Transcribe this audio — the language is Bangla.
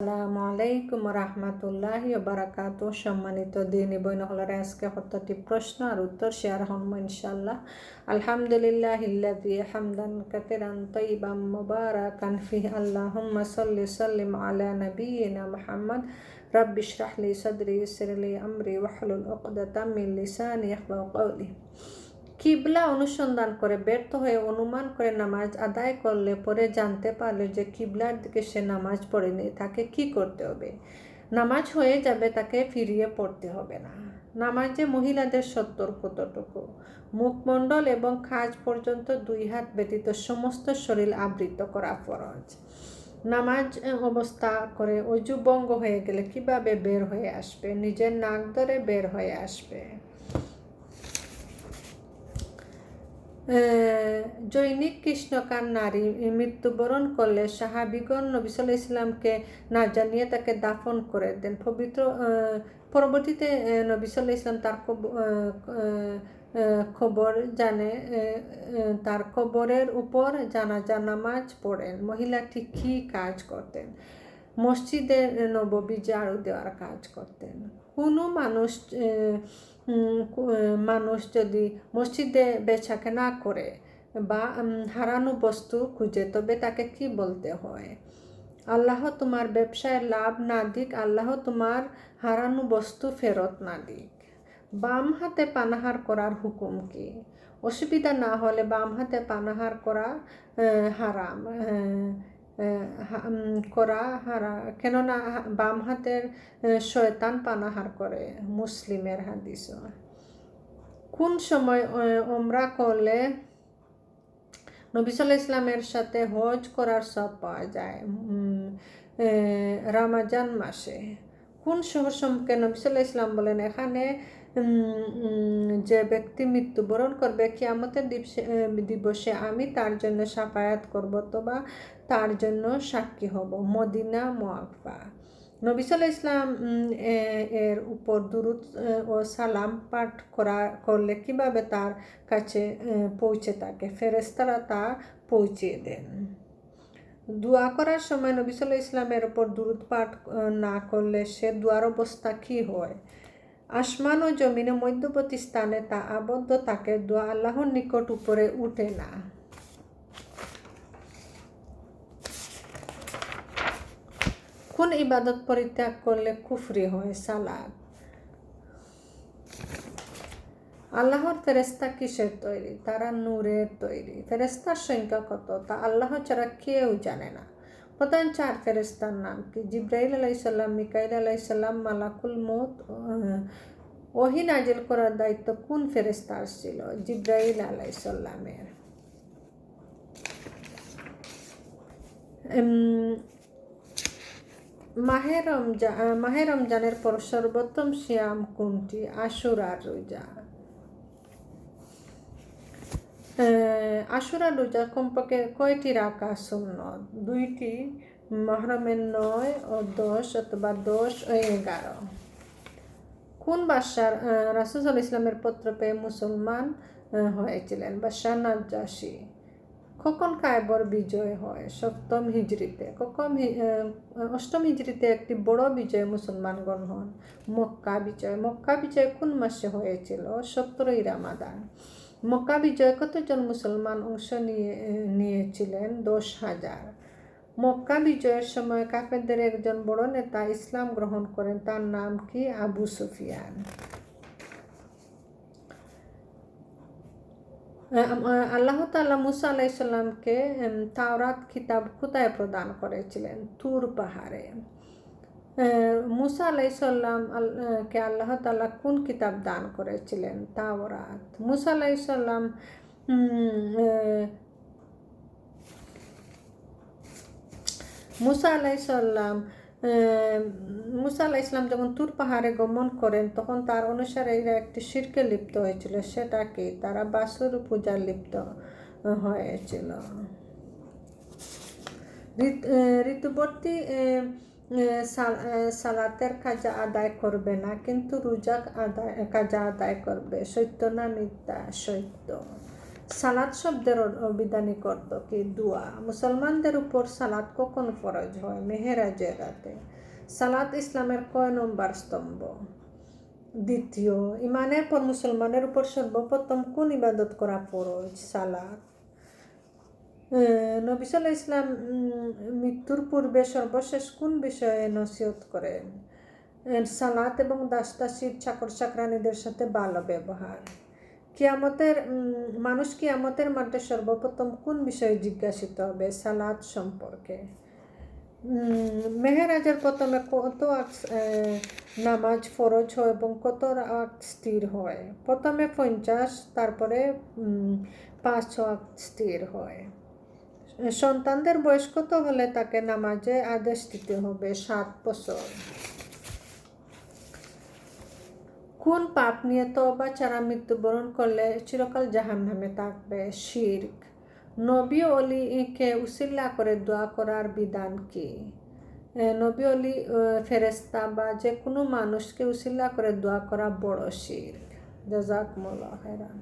আসসালামু আলাইকুম রহমতুল্লাহি বারাকাতুহু। সম্মানিত দিনী বোন হলরে আজকে 70টি প্রশ্ন আর উত্তর শেয়ার হম ইনশাআল্লাহ। আলহামদুলিল্লাহিল্লাযী হামদান কাসীরান তাইয়িবান মুবারাকান ফিহি। আল্লাহুম্মা সাল্লি সাল্লিম আলা নাবিয়িনা মুহাম্মদ। রাব্বি ইশরাহ লি সাদরি ওয়াইসির লি আমরি ওয়াহলুল উকদাতাম মিন লিসানি ইয়াফকাহু কওলি। কিবলা অনুসন্ধান করে ব্যর্থ হয়ে অনুমান করে নামাজ আদায় করলে পরে জানতে পারলে যে কিবলার দিকে সে নামাজ পড়েনি, তাকে কি করতে হবে? নামাজ হয়ে যাবে, তাকে ফিরিয়ে পড়তে হবে না। নামাজে মহিলাদের সত্তর কতটুকু? মুখমণ্ডল এবং খাজ পর্যন্ত 2 হাত ব্যতীত সমস্ত শরীর আবৃত করা ফরজ। নামাজ অবস্থা করে অজু ভঙ্গ হয়ে গেলে কিভাবে বের হয়ে আসবে? নিজের নাক ধরে বের হয়ে আসবে। জৈনিক কৃষ্ণকার নারী মৃত্যুবরণ করলে সাহাবিগণ নবী সাল্লাল্লাহু আলাইহি ওয়াসাল্লামকে না জানিয়ে তাকে দাফন করে দেন। পরবর্তীতে নবী সাল্লাল্লাহু আলাইহি ওয়াসাল্লাম তার খবর জানে, তার কবরের উপর জানাজা নামাজ পড়েন। মহিলাটি কী কাজ করতেন? মসজিদে নববী ঝাড়ু দেওয়ার কাজ করতেন। কোনো মানুষ যদি মসজিদে বেচাকেনা করে বা হারানো বস্তু খুঁজে, তবে তাকে কি বলতে হয়? আল্লাহ তোমার ব্যবসায় লাভ না দিক, আল্লাহ তোমার হারানো বস্তু ফেরত না দিক। বাম হাতে পানাহার করার হুকুম কি? অসুবিধা না হলে বাম হাতে পানাহার করা হারাম কেননা বাম হাতের শয়তান পানাহার করে। মুসলিমের হাদিস। কোন সময় ওমরা করলে নবী সাল্লাল্লাহু আলাইহি ওয়াসাল্লামের সাথে হজ করার সব পাওয়া যায়? রমজান মাসে। কোন শহর সম্পর্কে নবী সাল্লাল্লাহু আলাইহি ওয়াসাল্লাম বলেন, এখানে যে ব্যক্তি মৃত্যুবরণ করবে কিয়ামতের দিবসে আমি তার জন্য শাফায়াত করব, অথবা তার জন্য সাক্ষী হব? মদিনা মুআফা। নবী সাল্লাল্লাহু আলাইহি ওয়াসাল্লাম এর উপর দুরূদ ও সালাম পাঠ করলে কিভাবে তার কাছে পৌঁছে থাকে? ফেরেশতারা তা পৌঁছিয়ে দেন। দোয়া করার সময় নবী সাল্লাল্লাহু আলাইহি ওয়াসাল্লামের উপর দুরূদ পাঠ না করলে সে দোয়ার অবস্থা কী হয়? আসমান ও জমিনে মধ্যবর্তী স্থানে তা আবদ্ধ থাকে, দোয়া আল্লাহর নিকট উপরে উঠে না। কোন ইবাদত পরিত্যাগ করলে কুফরি হয়? সালাত। আল্লাহর ফেরেশতা কিসের তৈরি? তারা নূরের তৈরি। ফেরেশতার সংখ্যা কত? তা আল্লাহ ছাড়া কেউ জানে না। প্রধান 4 ফেরেশতার নাম কি? জিবরাইল আলাইহিস সালাম, মিকাইল আলাইহিস সালাম, মালাকুল মউত। ওহী নাজিল করার দায়িত্ব কোন ফেরেশতার ছিল? জিবরাইল আলাইহিস সালামের। মাহে রমজানের পর সর্বোত্তম সিয়াম কোনটি? আশুরার রোজা। আশুরার রোজা কমপক্ষে কয়টি রাখা সুন্নত? 2টি। মুহররমের 9 ও 10 অথবা 10 ও 11। কোন বাদশাহ রাসূল সাল্লাল্লাহু আলাইহি ওয়াসাল্লামের পত্র পেয়ে মুসলমান হয়েছিলেন? বাদশাহ নাজ্জাশী। কখন কায়বার বিজয় হয়? 7ম হিজরিতে। অষ্টম হিজরিতে একটি বড় বিজয় মুসলমানগণ হন, মক্কা বিজয়। মক্কা বিজয় কোন মাসে হয়েছিল? 17ই রমাদান। মক্কা বিজয় কতজন মুসলমান অংশ নিয়েছিলেন? 10,000। মক্কা বিজয়ের সময় কাফেরদের একজন বড় নেতা ইসলাম গ্রহণ করেন, তার নাম কি? আবু সুফিয়ান। আল্লাহ তাআলা মুসা আলাইহিস সালামকে তাওরাত কিতাব কোথায় প্রদান করেছিলেন? তুর পাহাড়ে। মুসা আলাইহিস সালাম কে আল্লাহ তাআলা কোন কিতাব দান করেছিলেন? তাওরাত। মুসা আলাইহিস সালাম মুসা আলাইহিস সালাম যখন তুর পাহাড়ে গমন করেন, তখন তার অনুসারীরা একটি শিরকে লিপ্ত হয়েছিল। সেটা কি? তারা বাছুর পূজার লিপ্ত হয়েছিল। ঋতুবর্তী সালাতের কাজা আদায় করবে না, কিন্তু রোজা কাজা আদায় করবে। সত্য না মিথ্যা? সত্য। সালাত শব্দের অভিধানিক অর্থ কি? দোয়া। মুসলমানদের উপর সালাত কখন ফরজ হয়? মেহেরাজের রাতে। সালাত ইসলামের কয় নম্বর স্তম্ভ? দ্বিতীয়। ইমানের পর মুসলমানের উপর সর্বপ্রথম কোন ইবাদত করা ফরজ? সালাত। নবী সাল্লাল্লাহু আলাইহি ওয়াসাল্লাম মৃত্যুর পূর্বে সর্বশেষ কোন বিষয়ে নসিহত করেন? সালাত এবং দাসদাসীর চাকর চাকরানীদের সাথে ভালো ব্যবহার। মানুষ কিয়ামতের মাঠে সর্বপ্রথম কোন বিষয়ে জিজ্ঞাসিত হবে? সালাত সম্পর্কে। মেহেরাজের প্রথমে কত নামাজ ফরজ হয় এবং কত ওয়াক্ত স্থির হয়? প্রথমে 50, তারপরে 5 ওয়াক্ত স্থির হয়। সন্তানদের বয়স কত হলে তাকে নামাজে আদেশ দিতে হবে? 7 বছর। কোন পাপ নিয়ে তওবা ছাড়া মৃত্যুবরণ করলে চিরকাল জাহান্নামে থাকবে? শিরক। নবী অলিকে উসিলা করে দোয়া করার বিধান কি? নবী অলি, ফেরেশতা বা যে কোনো মানুষকে উসিলা করে দোয়া করা বড় শিরক। জাযাকুমুল্লাহু খাইরান।